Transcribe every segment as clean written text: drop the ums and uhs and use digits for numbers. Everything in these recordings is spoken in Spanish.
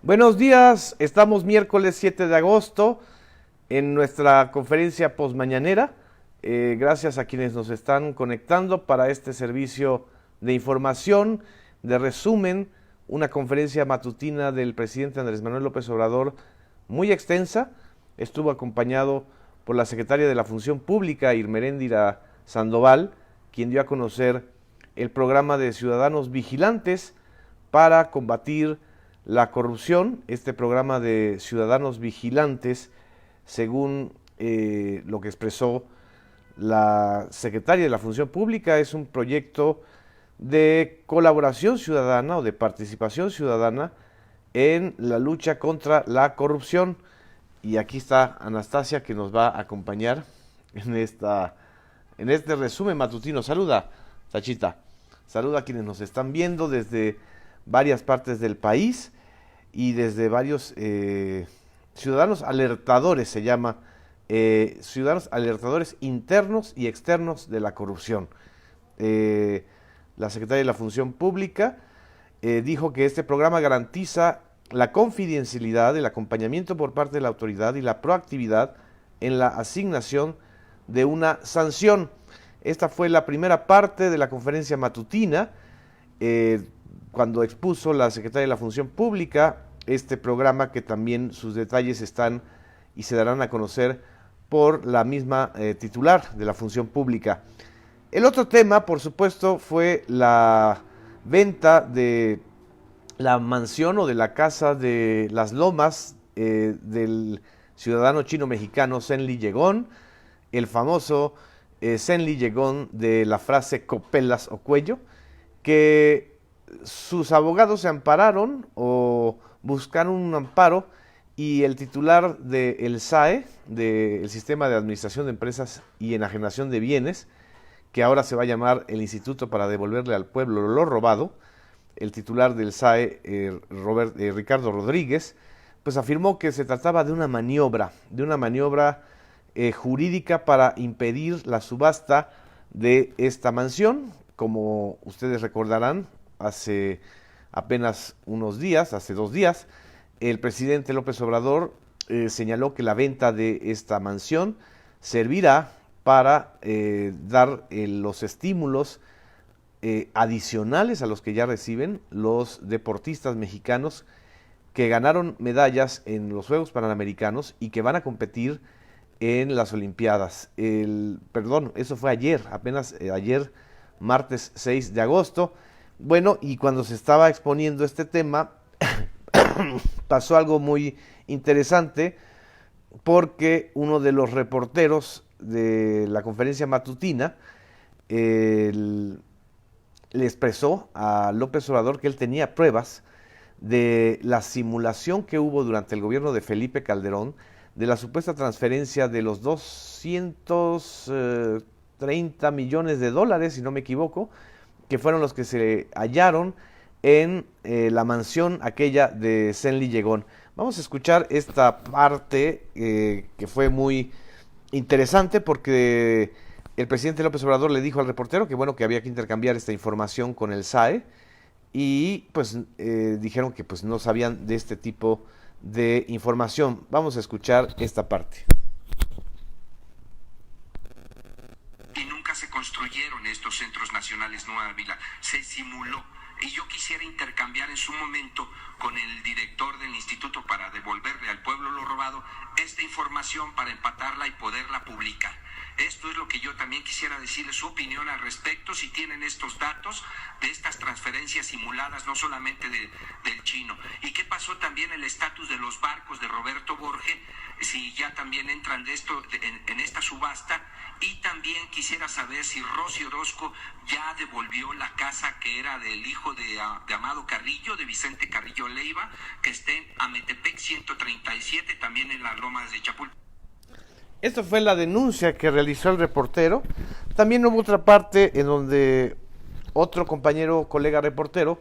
Buenos días, estamos miércoles 7 de agosto en nuestra conferencia postmañanera. Gracias a quienes nos están conectando para este servicio de información, de resumen, una conferencia matutina del presidente Andrés Manuel López Obrador muy extensa. Estuvo acompañado por la secretaria de la Función Pública, Irmeréndira Sandoval, quien dio a conocer el programa de Ciudadanos Vigilantes para combatir la corrupción. Este programa de Ciudadanos Vigilantes, según lo que expresó la secretaria de la Función Pública, es un proyecto de colaboración ciudadana o de participación ciudadana en la lucha contra la corrupción. Y aquí está Anastasia, que nos va a acompañar en este resumen matutino. Saluda, Tachita. Saluda a quienes nos están viendo desde varias partes del país y desde varios ciudadanos alertadores, se llama, ciudadanos alertadores internos y externos de la corrupción. La secretaria de la Función Pública dijo que este programa garantiza la confidencialidad, el acompañamiento por parte de la autoridad y la proactividad en la asignación de una sanción. Esta fue la primera parte de la conferencia matutina, cuando expuso la secretaria de la Función Pública este programa, que también sus detalles están y se darán a conocer por la misma titular de la Función Pública. El otro tema, por supuesto, fue la venta de la mansión o de la casa de Las Lomas del ciudadano chino-mexicano Zenli Yegón, el famoso Zenli Yegón de la frase copelas o cuello, que sus abogados se ampararon o buscaron un amparo, y el titular del SAE, del Sistema de Administración de Empresas y Enajenación de Bienes, que ahora se va a llamar el Instituto para Devolverle al Pueblo lo Robado, el titular del SAE, Ricardo Rodríguez, pues afirmó que se trataba de una maniobra jurídica para impedir la subasta de esta mansión. Como ustedes recordarán, hace apenas unos días, hace 2 días, el presidente López Obrador señaló que la venta de esta mansión servirá para dar los estímulos adicionales a los que ya reciben los deportistas mexicanos que ganaron medallas en los Juegos Panamericanos y que van a competir en las Olimpiadas. Perdón, eso fue ayer, apenas ayer, martes 6 de agosto. Bueno, y cuando se estaba exponiendo este tema, pasó algo muy interesante, porque uno de los reporteros de la conferencia matutina le expresó a López Obrador que él tenía pruebas de la simulación que hubo durante el gobierno de Felipe Calderón, de la supuesta transferencia de los 230 millones de dólares, si no me equivoco, que fueron los que se hallaron en la mansión aquella de Zenli Yegón. Vamos a escuchar esta parte que fue muy interesante, porque el presidente López Obrador le dijo al reportero que bueno, que había que intercambiar esta información con el SAE, y pues dijeron que pues no sabían de este tipo de información. Vamos a escuchar esta parte. Y nunca se construyeron estos centros nacionales Nueva Ávila, se simuló. Y yo quisiera intercambiar en su momento con el director del Instituto para Devolverle al Pueblo lo Robado esta información para empatarla y poderla publicar. Esto es lo que yo también quisiera decirle su opinión al respecto, si tienen estos datos de estas transferencias simuladas, no solamente del chino. ¿Y qué pasó también el estatus de los barcos de Roberto Borge, si ya también entran de esto en esta subasta? Y también quisiera saber si Rosy Orozco ya devolvió la casa que era del hijo de Amado Carrillo, de Vicente Carrillo Leiva, que está en Ametepec 137, también en las Lomas de Chapultepec. Esta fue la denuncia que realizó el reportero. También hubo otra parte en donde otro compañero, colega reportero,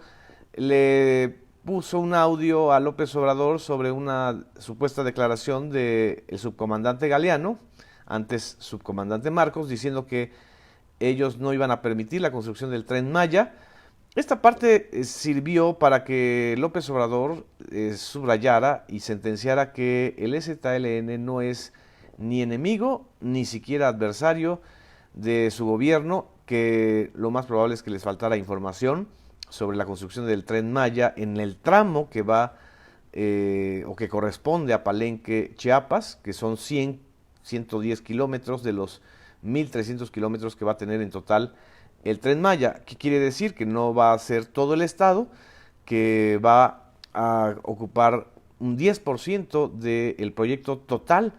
le puso un audio a López Obrador sobre una supuesta declaración del subcomandante Galeano, antes subcomandante Marcos, diciendo que ellos no iban a permitir la construcción del Tren Maya. Esta parte sirvió para que López Obrador subrayara y sentenciara que el EZLN no es ni enemigo ni siquiera adversario de su gobierno, que lo más probable es que les faltara información sobre la construcción del Tren Maya en el tramo que va o que corresponde a Palenque, Chiapas, que son 110 kilómetros de los 1.300 kilómetros que va a tener en total el Tren Maya. ¿Qué quiere decir? Que no va a ser todo el estado, que va a ocupar un 10% del proyecto total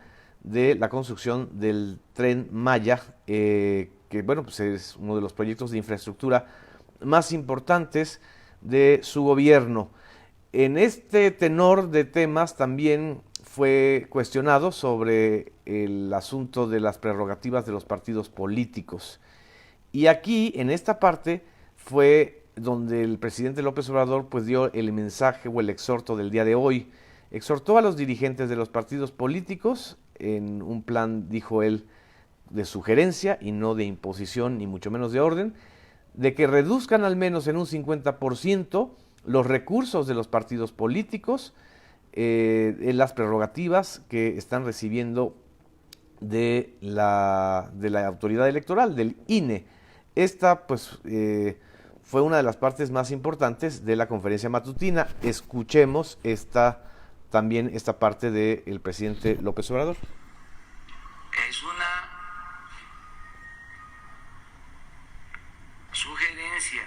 de la construcción del Tren Maya, que bueno, pues es uno de los proyectos de infraestructura más importantes de su gobierno. En este tenor de temas también fue cuestionado sobre el asunto de las prerrogativas de los partidos políticos. Y aquí, en esta parte, fue donde el presidente López Obrador pues dio el mensaje o el exhorto del día de hoy. Exhortó a los dirigentes de los partidos políticos en un plan, dijo él, de sugerencia y no de imposición, ni mucho menos de orden, de que reduzcan al menos en un 50% los recursos de los partidos políticos, en las prerrogativas que están recibiendo de la autoridad electoral, del INE. Esta pues fue una de las partes más importantes de la conferencia matutina. Escuchemos también esta parte del presidente López Obrador. Es una sugerencia.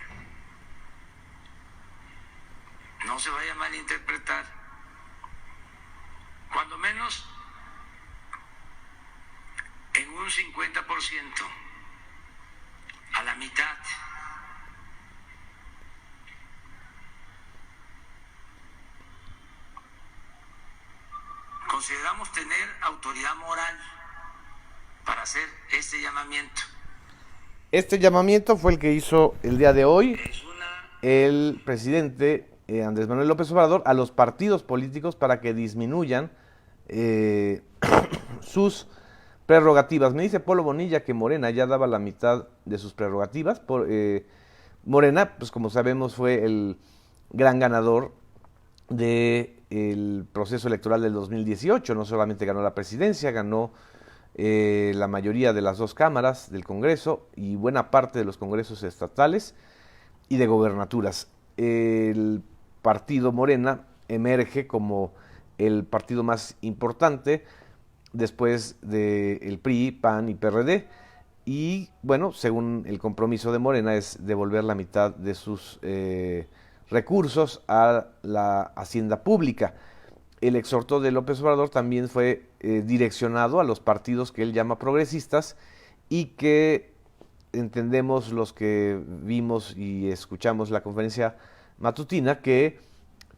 No se vaya a malinterpretar. Cuando menos en un 50%, a la mitad. Consideramos tener autoridad moral para hacer este llamamiento. Este llamamiento fue el que hizo el día de hoy el presidente Andrés Manuel López Obrador a los partidos políticos para que disminuyan sus prerrogativas. Me dice Polo Bonilla que Morena ya daba la mitad de sus prerrogativas. Morena, pues como sabemos, fue el gran ganador del proceso electoral del 2018. No solamente ganó la presidencia, ganó la mayoría de las dos cámaras del Congreso y buena parte de los congresos estatales y de gobernaturas. El partido Morena emerge como el partido más importante después del PRI, PAN y PRD, y bueno, según el compromiso de Morena es devolver la mitad de sus recursos a la hacienda pública. El exhorto de López Obrador también fue direccionado a los partidos que él llama progresistas y que entendemos los que vimos y escuchamos la conferencia matutina que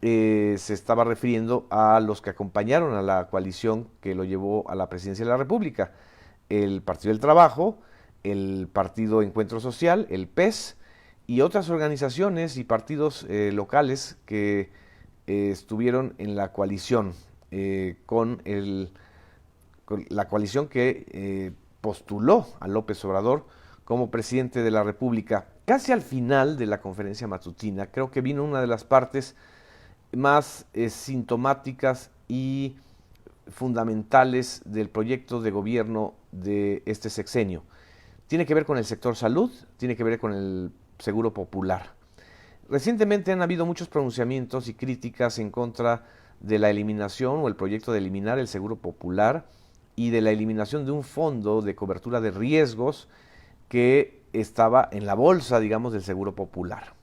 se estaba refiriendo a los que acompañaron a la coalición que lo llevó a la presidencia de la República: el Partido del Trabajo, el Partido Encuentro Social, el PES y otras organizaciones y partidos locales que estuvieron en la coalición con la coalición que postuló a López Obrador como presidente de la República. Casi al final de la conferencia matutina creo que vino una de las partes más sintomáticas y fundamentales del proyecto de gobierno de este sexenio. Tiene que ver con el sector salud, tiene que ver con el seguro popular. Recientemente han habido muchos pronunciamientos y críticas en contra de la eliminación o el proyecto de eliminar el seguro popular y de la eliminación de un fondo de cobertura de riesgos que estaba en la bolsa, digamos, del seguro popular.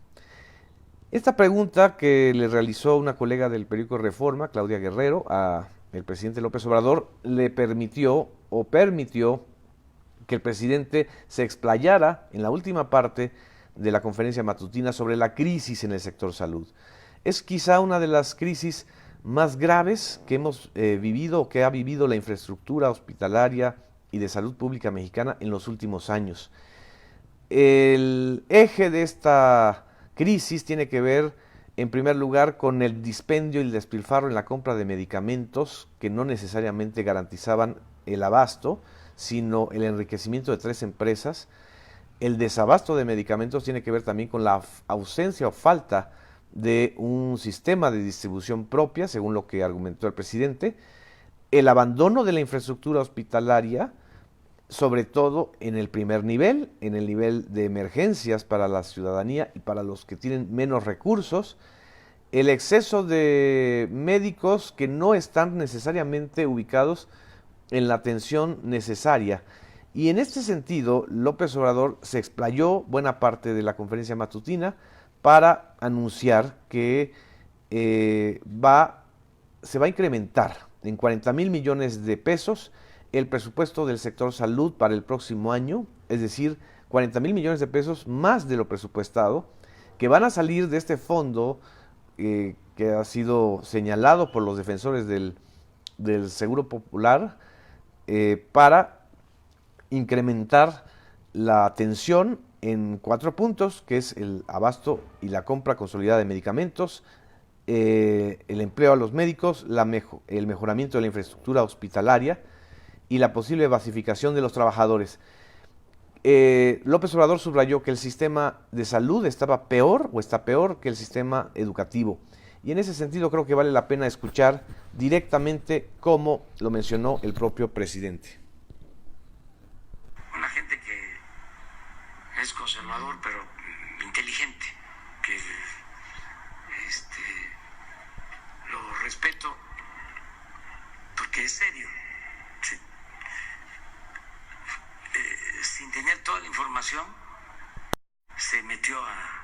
Esta pregunta que le realizó una colega del periódico Reforma, Claudia Guerrero, a el presidente López Obrador, le permitió que el presidente se explayara en la última parte de la conferencia matutina sobre la crisis en el sector salud. Es quizá una de las crisis más graves que hemos vivido o que ha vivido la infraestructura hospitalaria y de salud pública mexicana en los últimos años. El eje de esta crisis tiene que ver, en primer lugar, con el dispendio y el despilfarro en la compra de medicamentos que no necesariamente garantizaban el abasto, sino el enriquecimiento de 3 empresas. El desabasto de medicamentos tiene que ver también con la ausencia o falta de un sistema de distribución propia, según lo que argumentó el presidente, el abandono de la infraestructura hospitalaria, sobre todo en el primer nivel, en el nivel de emergencias para la ciudadanía y para los que tienen menos recursos, el exceso de médicos que no están necesariamente ubicados en la atención necesaria. Y en este sentido, López Obrador se explayó buena parte de la conferencia matutina para anunciar que se va a incrementar en 40,000 millones de pesos el presupuesto del sector salud para el próximo año, es decir, 40,000 millones de pesos más de lo presupuestado, que van a salir de este fondo que ha sido señalado por los defensores del Seguro Popular para incrementar la atención en 4 puntos, que es el abasto y la compra consolidada de medicamentos, el empleo a los médicos, el mejoramiento de la infraestructura hospitalaria y la posible basificación de los trabajadores. López Obrador subrayó que el sistema de salud estaba peor o está peor que el sistema educativo. Y en ese sentido creo que vale la pena escuchar directamente cómo lo mencionó el propio presidente. Una gente que es conservador pero inteligente, que lo respeto porque es serio. Sí. Sin tener toda la información, se metió a